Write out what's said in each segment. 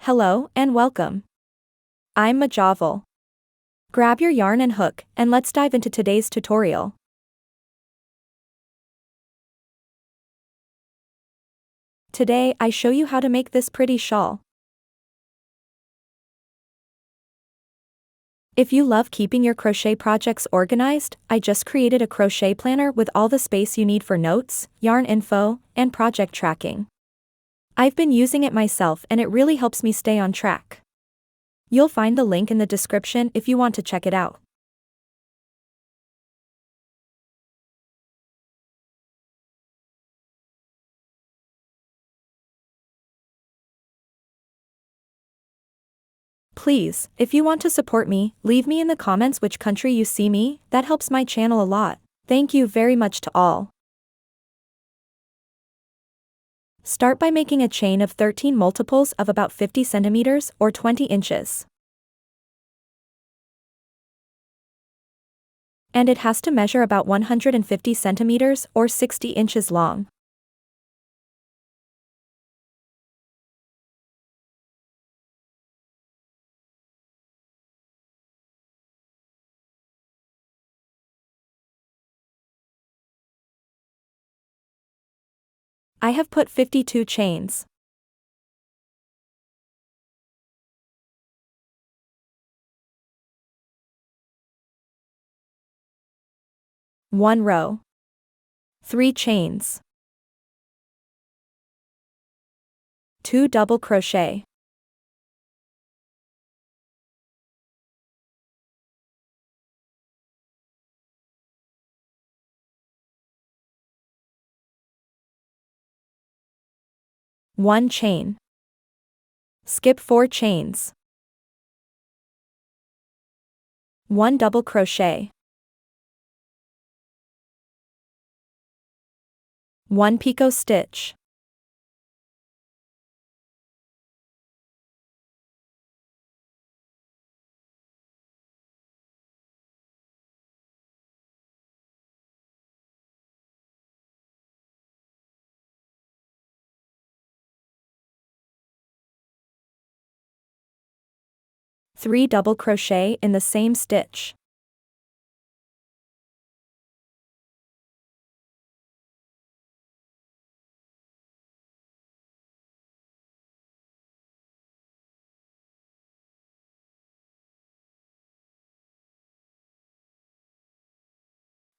Hello and welcome. I'm Majavel. Grab your yarn and hook, and let's dive into today's tutorial. Today I show you how to make this pretty shawl. If you love keeping your crochet projects organized, I just created a crochet planner with all the space you need for notes, yarn info, and project tracking. I've been using it myself and it really helps me stay on track. You'll find the link in the description if you want to check it out. Please, if you want to support me, leave me in the comments which country you see me, that helps my channel a lot. Thank you very much to all. Start by making a chain of 13 multiples of about 50 centimeters or 20 inches. And it has to measure about 150 centimeters or 60 inches long. I have put 52 chains. One row. 3 chains. 2 double crochet. 1 chain. Skip 4 chains. 1 double crochet. 1 picot stitch. 3 double crochet in the same stitch.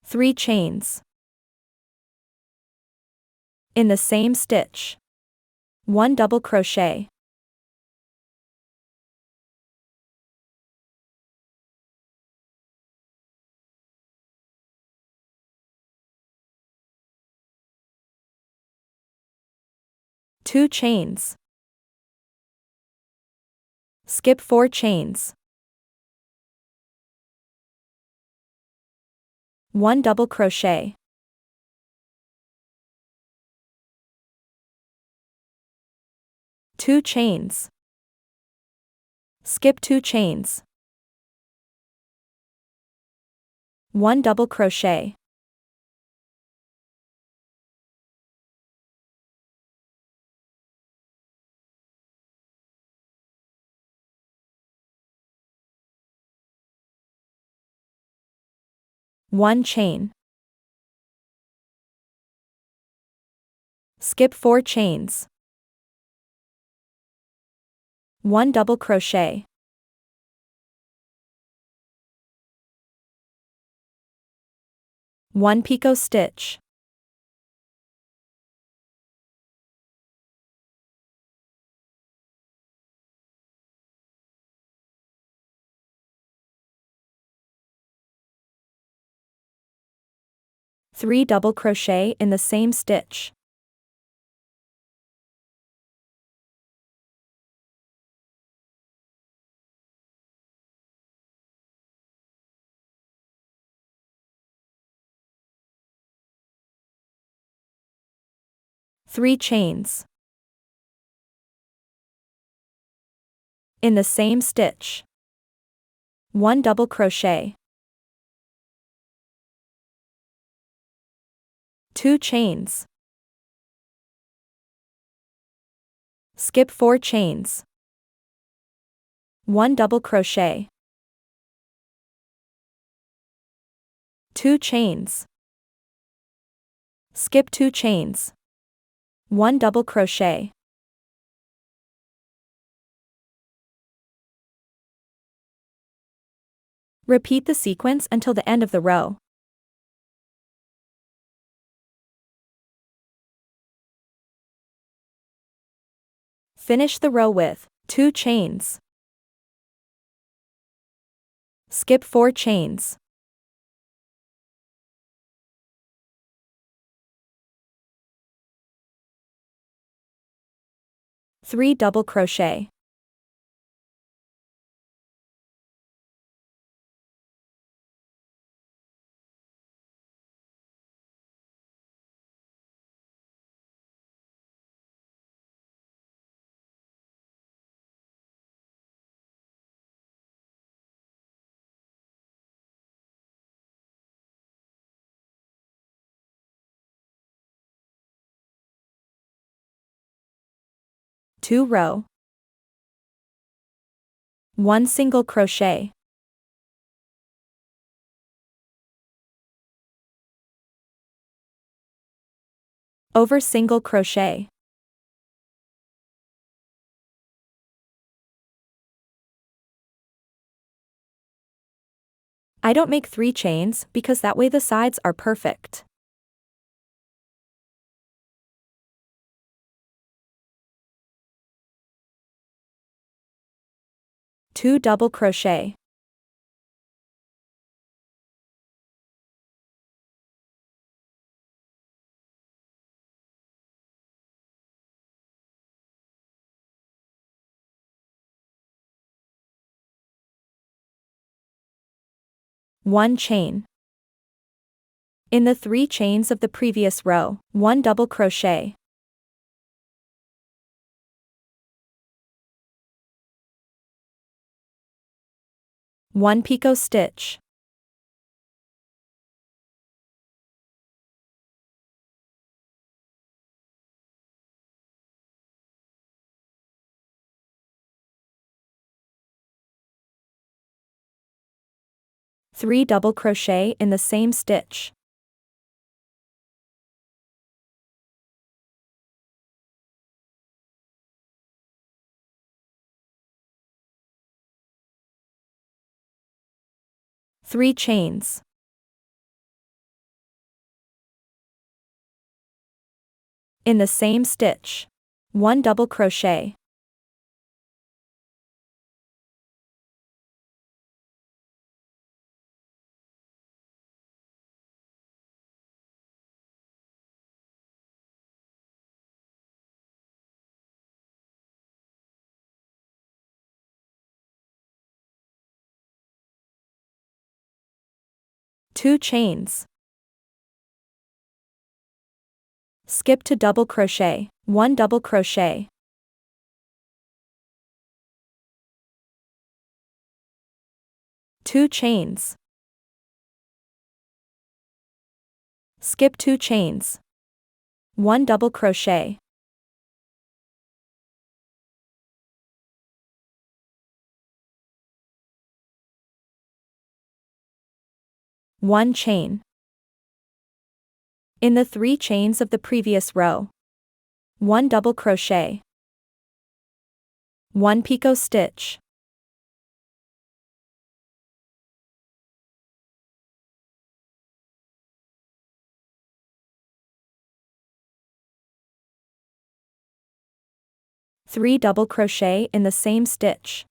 Three chains. In the same stitch. 1 double crochet. 2 chains. Skip 4 chains. 1 double crochet. 2 chains. Skip 2 chains. 1 double crochet. 1 chain. Skip 4 chains. 1 double crochet. 1 picot stitch. 3 double crochet in the same stitch. Three chains. In the same stitch. 1 double crochet. 2 chains. Skip 4 chains. 1 double crochet, 2 chains, skip 2 chains, 1 double crochet, repeat the sequence until the end of the row. Finish the row with 2 chains, skip 4 chains, 3 double crochet, 2 row, 1 single crochet, over single crochet, I don't make 3 chains because that way the sides are perfect. 2 double crochet, 1 chain. In the 3 chains of the previous row, 1 double crochet, 1 picot stitch, 3 double crochet in the same stitch, 3 chains, in the same stitch, 1 double crochet, 2 chains, skip to double crochet, 1 double crochet, 2 chains, skip 2 chains, 1 double crochet, 1 chain. In the 3 chains of the previous row, 1 double crochet, 1 picot stitch, 3 double crochet in the same stitch,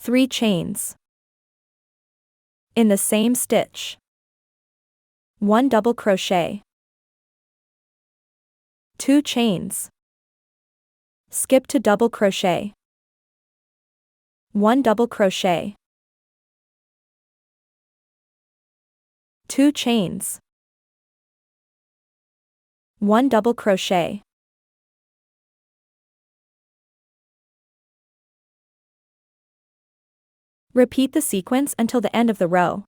3 chains, in the same stitch, 1 double crochet, 2 chains, skip to double crochet, 1 double crochet, 2 chains, 1 double crochet, Repeat the sequence until the end of the row.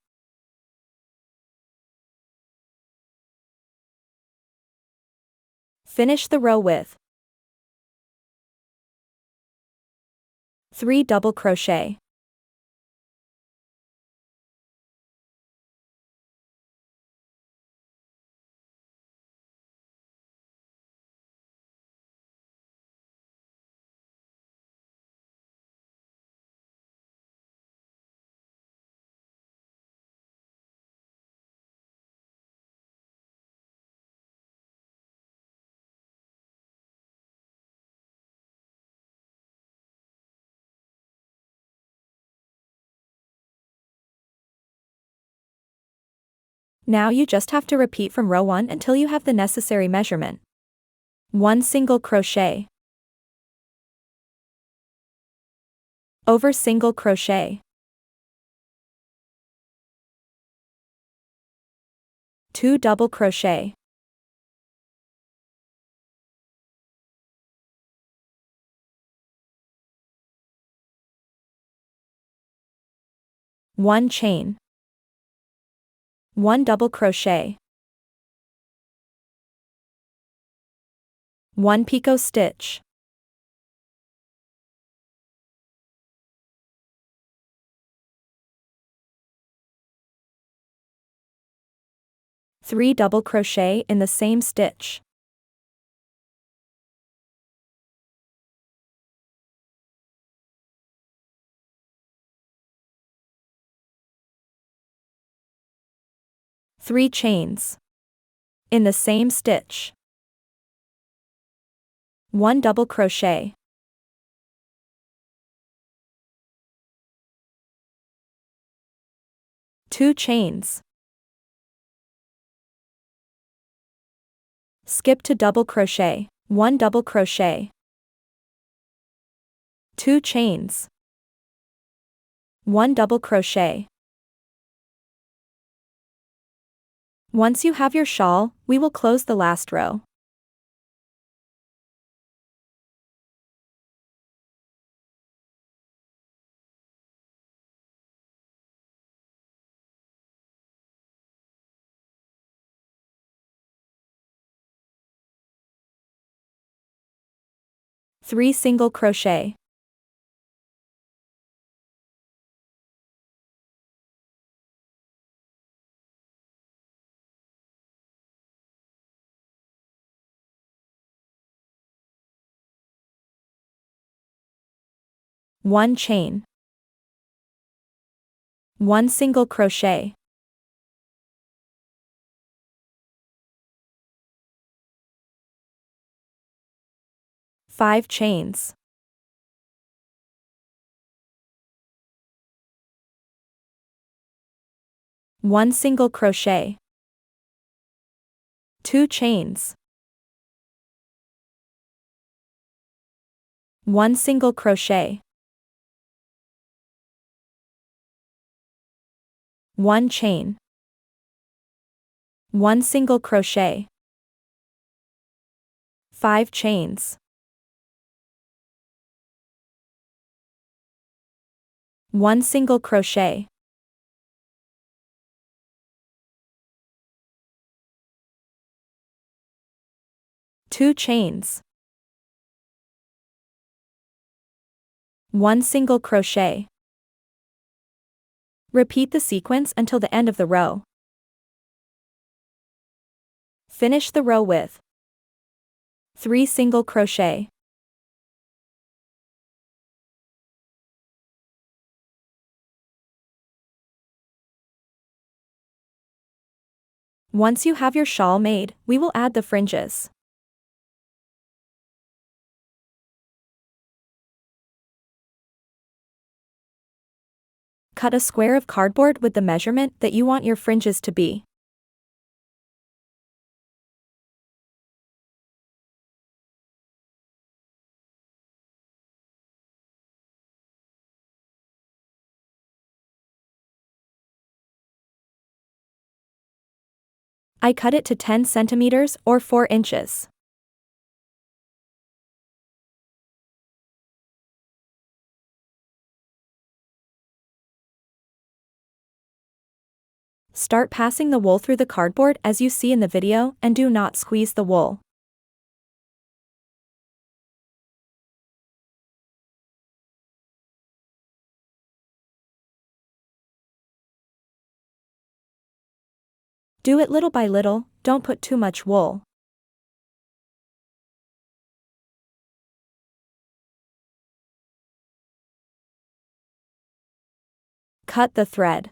Finish the row with 3 double crochet. Now you just have to repeat from row 1 until you have the necessary measurement. 1 single crochet. Over single crochet. 2 double crochet. 1 chain. 1 double crochet. 1 picot stitch. Three double crochet in the same stitch. Three chains. In the same stitch. 1 double crochet. Two chains. Skip to double crochet. 1 double crochet. 2 chains. 1 double crochet. Once you have your shawl, we will close the last row. Three single crochet. One chain. 1 single crochet. Five chains. One single crochet. 2 chains. 1 single crochet. 1 chain. 1 single crochet. 5 chains. 1 single crochet. 2 chains. 1 single crochet. Repeat the sequence until the end of the row. Finish the row with 3 single crochet. Once you have your shawl made, we will add the fringes. Cut a square of cardboard with the measurement that you want your fringes to be. I cut it to 10 centimeters or 4 inches. Start passing the wool through the cardboard as you see in the video and do not squeeze the wool. Do it little by little, don't put too much wool. Cut the thread.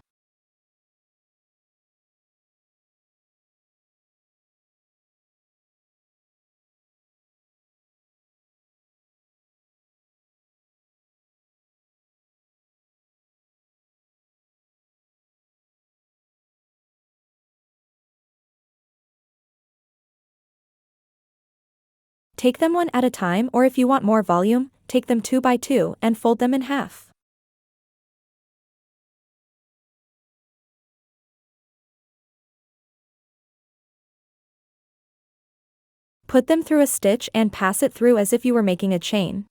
Take them one at a time, or if you want more volume, take them 2 by 2 and fold them in half. Put them through a stitch and pass it through as if you were making a chain.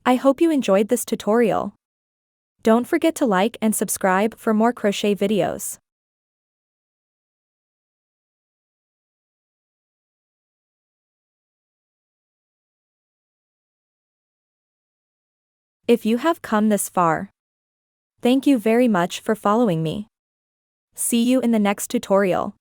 I hope you enjoyed this tutorial. Don't forget to like and subscribe for more crochet videos. If you have come this far, thank you very much for following me. See you in the next tutorial.